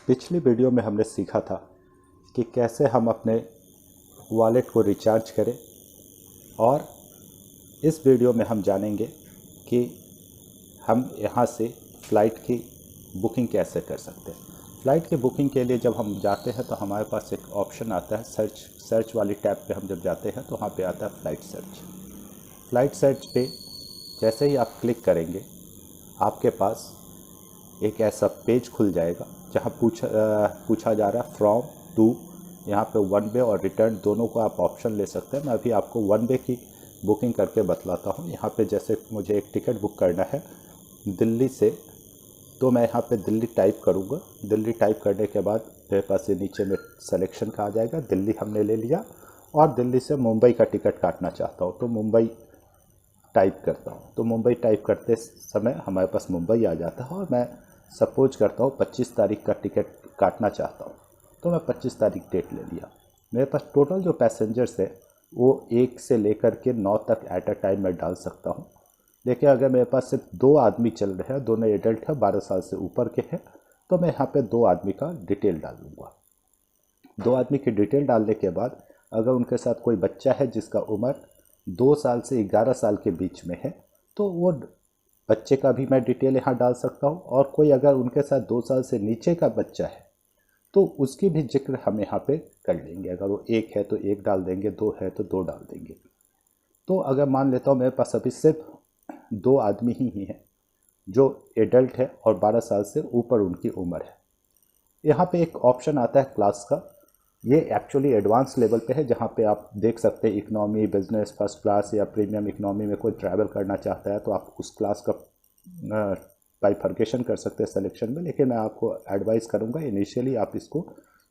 पिछली वीडियो में हमने सीखा था कि कैसे हम अपने वॉलेट को रिचार्ज करें, और इस वीडियो में हम जानेंगे कि हम यहाँ से फ़्लाइट की बुकिंग कैसे कर सकते हैं। फ़्लाइट की बुकिंग के लिए जब हम जाते हैं तो हमारे पास एक ऑप्शन आता है सर्च वाली टैब पे हम जब जाते हैं तो वहाँ पे आता है फ़्लाइट सर्च पे जैसे ही आप क्लिक करेंगे आपके पास एक ऐसा पेज खुल जाएगा जहाँ पूछा जा रहा है फ्रॉम टू। यहाँ पे वन वे और रिटर्न दोनों को आप ऑप्शन ले सकते हैं। मैं अभी आपको वन वे की बुकिंग करके बतलाता हूँ। यहाँ पे जैसे मुझे एक टिकट बुक करना है दिल्ली से, तो मैं यहाँ पे दिल्ली टाइप करूँगा। दिल्ली टाइप करने के बाद मेरे पास ये नीचे में सिलेक्शन का आ जाएगा। दिल्ली हमने ले लिया और दिल्ली से मुंबई का टिकट काटना चाहता हूँ तो मुंबई टाइप करता हूँ। तो मुंबई टाइप करते समय हमारे पास मुंबई आ जाता है और मैं सपोज करता हूँ 25 तारीख का टिकट काटना चाहता हूँ, तो मैं 25 तारीख डेट ले लिया। मेरे पास टोटल जो पैसेंजर्स है वो 1 से लेकर के 9 तक एट अ टाइम मैं डाल सकता हूँ। देखिए, अगर मेरे पास सिर्फ 2 आदमी चल रहे हैं, दोनों एडल्ट हैं, 12 साल से ऊपर के हैं, तो मैं यहाँ पे 2 आदमी का डिटेल डाल दूँगा। 2 आदमी की डिटेल डालने के बाद अगर उनके साथ कोई बच्चा है जिसका उम्र 2 साल से 11 साल के बीच में है तो वो बच्चे का भी मैं डिटेल यहाँ डाल सकता हूँ। और कोई अगर उनके साथ 2 साल से नीचे का बच्चा है तो उसकी भी जिक्र हम यहाँ पे कर लेंगे। अगर वो 1 है तो 1 डाल देंगे, 2 है तो 2 डाल देंगे। तो अगर मान लेता हूँ मेरे पास अभी सिर्फ 2 आदमी ही हैं जो एडल्ट है और 12 साल से ऊपर उनकी उम्र है। यहाँ पे एक ऑप्शन आता है क्लास का। ये एक्चुअली एडवांस लेवल पे है, जहाँ पे आप देख सकते हैं इकोनॉमी, बिजनेस, फर्स्ट क्लास या प्रीमियम इकोनॉमी में कोई ट्रैवल करना चाहता है तो आप उस क्लास का बाइफर्केशन कर सकते हैं सिलेक्शन में। लेकिन मैं आपको एडवाइस करूँगा इनिशियली आप इसको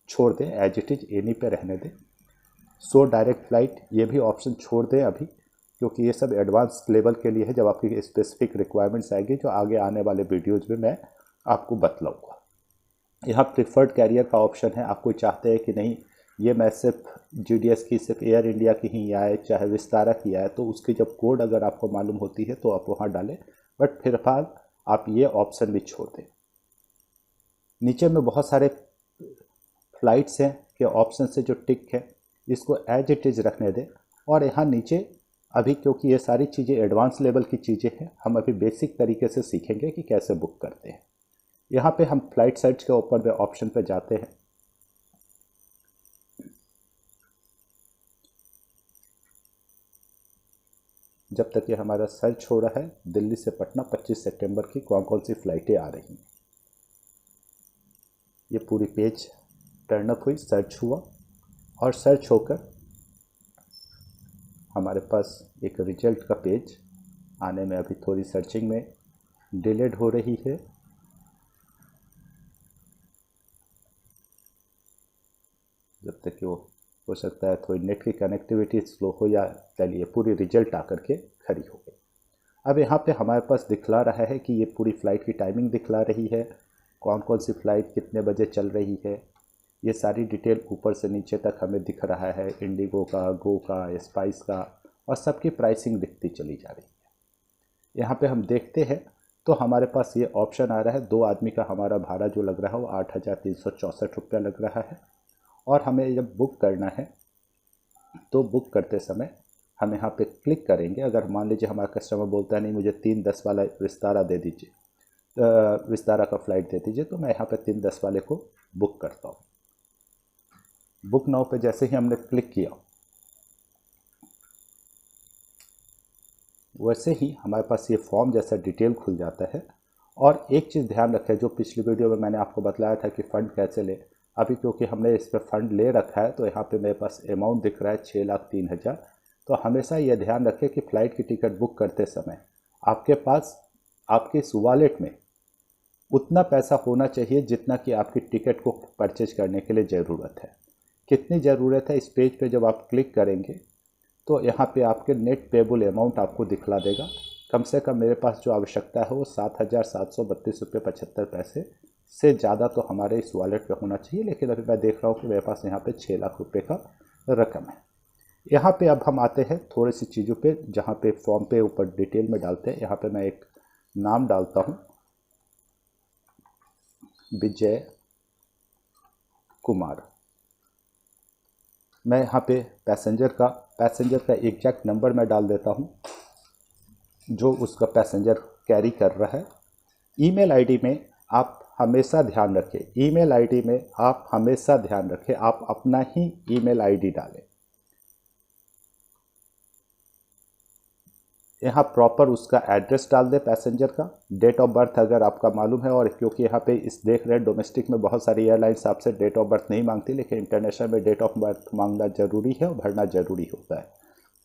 छोड़ दें, एज इट इज़ एनी पे रहने दें। सो डायरेक्ट फ़्लाइट ये भी ऑप्शन छोड़ दें अभी, क्योंकि ये सब एडवांस लेवल के लिए है। जब आपकी स्पेसिफिक रिक्वायरमेंट्स आएगी जो आगे आने वाले वीडियोज़ में मैं आपको बतलाऊँगा। यहाँ प्रिफर्ड कैरियर का ऑप्शन है। आप कोई चाहते हैं कि नहीं ये मैं सिर्फ GDS की, सिर्फ एयर इंडिया की ही आए, चाहे विस्तारा की आए, तो उसकी जब कोड अगर आपको मालूम होती है तो आप वहाँ डालें, बट फिलहाल आप ये ऑप्शन भी छोड़ दें। नीचे में बहुत सारे फ्लाइट्स हैं के ऑप्शन से जो टिक है इसको एज इट इज़ रखने दें। और यहाँ नीचे अभी क्योंकि ये सारी चीज़ें एडवांस लेवल की चीज़ें हैं, हम अभी बेसिक तरीके से सीखेंगे कि कैसे बुक करते हैं। यहाँ पे हम फ्लाइट सर्च के ऊपर में ऑप्शन पे जाते हैं। जब तक ये हमारा सर्च हो रहा है, दिल्ली से पटना 25 सितंबर की कौन कौन सी फ़्लाइटें आ रही हैं, ये पूरी पेज टर्न अप हुई, सर्च हुआ और सर्च होकर हमारे पास एक रिजल्ट का पेज आने में अभी थोड़ी सर्चिंग में डिलेड हो रही है। जब तक कि वो हो सकता है थोड़ी नेट की कनेक्टिविटी स्लो हो, या चलिए पूरी रिजल्ट आकर के खड़ी हो गई। अब यहाँ पे हमारे पास दिखला रहा है कि ये पूरी फ़्लाइट की टाइमिंग दिखला रही है, कौन कौन सी फ़्लाइट कितने बजे चल रही है, ये सारी डिटेल ऊपर से नीचे तक हमें दिख रहा है। इंडिगो का, गो का, स्पाइस का, और सबकी प्राइसिंग दिखती चली जा रही है। यहाँ पे हम देखते हैं तो हमारे पास ये ऑप्शन आ रहा है, 2 आदमी का हमारा भाड़ा जो लग रहा है वो 8,364 रुपया लग रहा है। और हमें जब बुक करना है तो बुक करते समय हम यहाँ पे क्लिक करेंगे। अगर मान लीजिए हमारा कस्टमर बोलता है नहीं मुझे 3:10 वाला विस्तारा दे दीजिए, विस्तारा का फ़्लाइट दे दीजिए, तो मैं यहाँ पे 3:10 वाले को बुक करता हूँ। बुक नाउ पे जैसे ही हमने क्लिक किया वैसे ही हमारे पास ये फॉर्म जैसा डिटेल खुल जाता है। और एक चीज़ ध्यान रखें, जो पिछली वीडियो में मैंने आपको बताया था कि फ़ंड कैसे ले, अभी क्योंकि हमने इस पर फंड ले रखा है तो यहाँ पे मेरे पास अमाउंट दिख रहा है 6,03,000। तो हमेशा ये ध्यान रखें कि फ़्लाइट की टिकट बुक करते समय आपके पास आपके इस वॉलेट में उतना पैसा होना चाहिए जितना कि आपकी टिकट को परचेज करने के लिए ज़रूरत है। कितनी ज़रूरत है, इस पेज पे जब आप क्लिक करेंगे तो यहाँ पे आपके नेट पेबल अमाउंट आपको दिखला देगा। कम से कम मेरे पास जो आवश्यकता है वो 7,732 रुपये 75 पैसे से ज़्यादा तो हमारे इस वॉलेट पे होना चाहिए। लेकिन अभी मैं देख रहा हूँ कि मेरे पास यहाँ पे 6 लाख रुपए का रकम है। यहाँ पे अब हम आते हैं थोड़ी सी चीज़ों पे, जहाँ पे फॉर्म पे ऊपर डिटेल में डालते हैं। यहाँ पे मैं एक नाम डालता हूँ, विजय कुमार। मैं यहाँ पे पैसेंजर का एग्जैक्ट नंबर मैं डाल देता हूँ जो उसका पैसेंजर कैरी कर रहा है। ईमेल आईडी में आप हमेशा ध्यान रखें, ईमेल आईडी में आप हमेशा ध्यान रखें, आप अपना ही ईमेल आईडी डालें। यहाँ प्रॉपर उसका एड्रेस डाल दें पैसेंजर का, डेट ऑफ बर्थ अगर आपका मालूम है, और क्योंकि यहाँ पे इस देख रहे हैं डोमेस्टिक में बहुत सारी एयरलाइंस आपसे डेट ऑफ बर्थ नहीं मांगती, लेकिन इंटरनेशनल में डेट ऑफ बर्थ मांगना जरूरी है और भरना जरूरी होता है।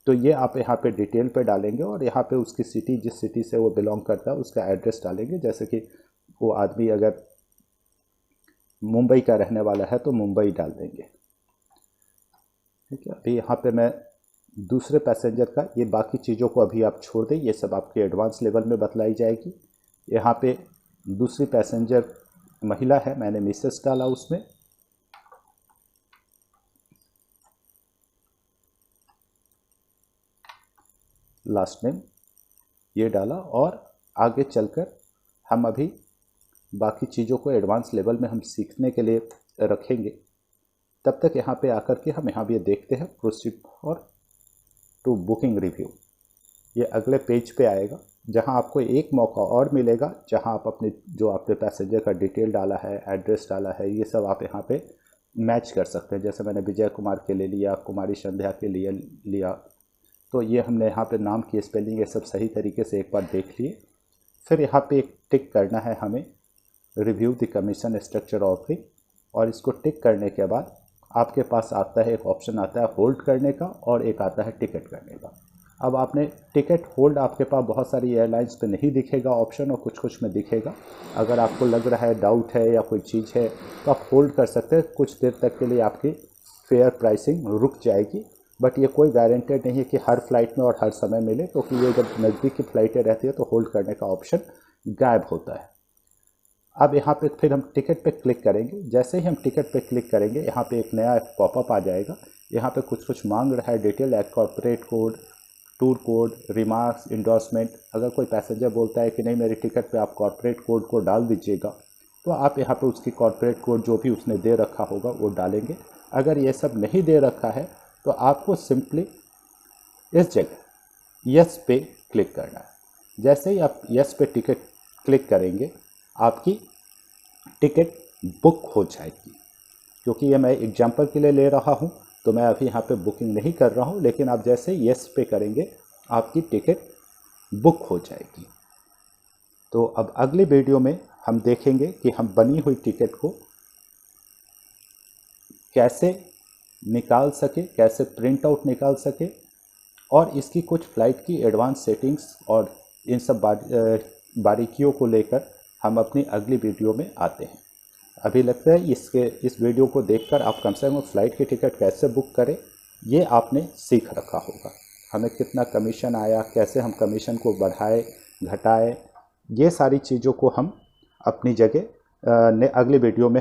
तो ये आप यहाँ पे डिटेल पे डालेंगे और यहाँ पे उसकी सिटी, जिस सिटी से वो बिलोंग करता है उसका एड्रेस डालेंगे। जैसे कि वो आदमी अगर मुंबई का रहने वाला है तो मुंबई डाल देंगे। ठीक है, अभी यहाँ पे मैं दूसरे पैसेंजर का, ये बाकी चीज़ों को अभी आप छोड़ दें, ये सब आपके एडवांस लेवल में बतलाई जाएगी। यहाँ पे दूसरी पैसेंजर महिला है, मैंने मिसेस डाला उसमें। लास्ट नेम ये डाला और आगे चलकर हम अभी बाकी चीज़ों को एडवांस लेवल में हम सीखने के लिए रखेंगे। तब तक यहाँ पे आकर के हम यहाँ भी देखते हैं proceed for to booking review. ये अगले पेज पे आएगा जहाँ आपको एक मौका और मिलेगा, जहाँ आप अपने जो आपने पैसेंजर का डिटेल डाला है, एड्रेस डाला है, ये सब आप यहाँ पे मैच कर सकते हैं। जैसे मैंने विजय कुमार के लिए लिया, कुमारी संध्या के लिए लिया, तो ये हमने यहाँ पे नाम की स्पेलिंग ये सब सही तरीके से एक बार देख लिए। फिर यहाँ पे एक टिक करना है हमें, review the commission structure offering, और इसको टिक करने के बाद आपके पास आता है एक ऑप्शन आता है होल्ड करने का और एक आता है टिकट करने का। अब आपने टिकट होल्ड, आपके पास बहुत सारी एयरलाइंस पे नहीं दिखेगा ऑप्शन और कुछ कुछ में दिखेगा। अगर आपको लग रहा है, डाउट है या कोई चीज़ है तो आप होल्ड कर सकते हैं। कुछ देर तक के लिए आपकी फेयर प्राइसिंग रुक जाएगी, बट ये कोई गारंटेड नहीं है कि हर फ्लाइट में और हर समय मिले, क्योंकि ये जब नज़दीक की फ़्लाइटें रहती है तो होल्ड करने का ऑप्शन गायब होता है। अब यहाँ पे फिर हम टिकट पे क्लिक करेंगे। जैसे ही हम टिकट पे क्लिक करेंगे यहाँ पे एक नया पॉपअप आ जाएगा। यहाँ पे कुछ कुछ मांग रहा है detail, corporate code, tour code, remarks, endorsement. अगर कोई पैसेंजर बोलता है कि नहीं मेरे टिकट पे आप कॉर्पोरेट कोड को डाल दीजिएगा, तो आप यहाँ पे उसकी कॉर्पोरेट कोड जो भी उसने दे रखा होगा वो डालेंगे। अगर ये सब नहीं दे रखा है तो आपको सिंपली इस जगह यस पे क्लिक करना है। जैसे ही आप यस पे टिकट क्लिक करेंगे आपकी टिकट बुक हो जाएगी। क्योंकि ये मैं एग्जांपल के लिए ले रहा हूँ तो मैं अभी यहाँ पे बुकिंग नहीं कर रहा हूँ, लेकिन आप जैसे यस पे करेंगे आपकी टिकट बुक हो जाएगी। तो अब अगले वीडियो में हम देखेंगे कि हम बनी हुई टिकट को कैसे निकाल सके, कैसे प्रिंट आउट निकाल सके, और इसकी कुछ फ़्लाइट की एडवांस सेटिंग्स और इन सब बारीकियों को लेकर हम अपनी अगली वीडियो में आते हैं। अभी लगता है इस वीडियो को देखकर आप कम से कम फ़्लाइट की टिकट कैसे बुक करें ये आपने सीख रखा होगा। हमें कितना कमीशन आया, कैसे हम कमीशन को बढ़ाए घटाए, ये सारी चीज़ों को हम अपनी जगह अगले वीडियो में